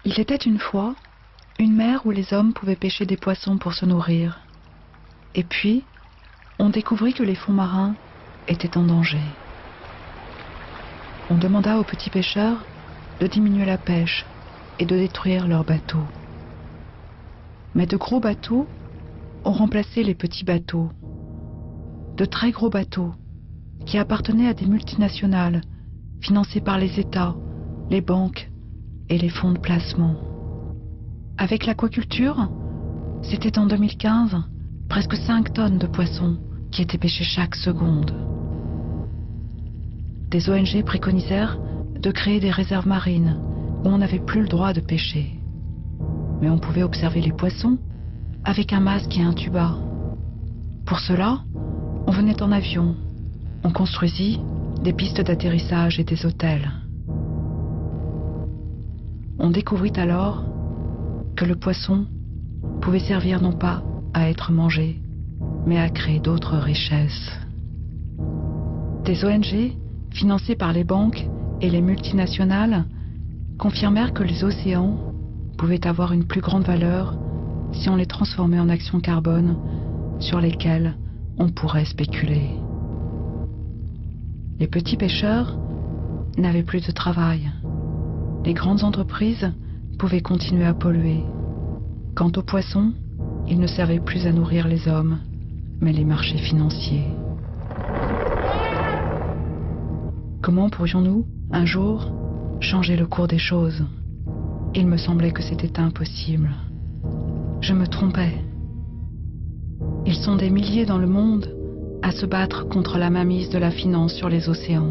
Il était une fois une mer où les hommes pouvaient pêcher des poissons pour se nourrir. Et puis, on découvrit que les fonds marins étaient en danger. On demanda aux petits pêcheurs de diminuer la pêche et de détruire leurs bateaux. Mais de gros bateaux ont remplacé les petits bateaux. De très gros bateaux qui appartenaient à des multinationales financées par les États, les banques et les fonds de placement. Avec l'aquaculture, c'était en 2015 presque 5 tonnes de poissons qui étaient pêchés chaque seconde. Des ONG préconisèrent de créer des réserves marines où on n'avait plus le droit de pêcher. Mais on pouvait observer les poissons avec un masque et un tuba. Pour cela, on venait en avion. On construisit des pistes d'atterrissage et des hôtels. On découvrit alors que le poisson pouvait servir non pas à être mangé, mais à créer d'autres richesses. Des ONG, financées par les banques et les multinationales, confirmèrent que les océans pouvaient avoir une plus grande valeur si on les transformait en actions carbone sur lesquelles on pourrait spéculer. Les petits pêcheurs n'avaient plus de travail. Les grandes entreprises pouvaient continuer à polluer. Quant aux poissons, ils ne servaient plus à nourrir les hommes, mais les marchés financiers. Comment pourrions-nous, un jour, changer le cours des choses? Il me semblait que c'était impossible. Je me trompais. Ils sont des milliers dans le monde à se battre contre la mainmise de la finance sur les océans.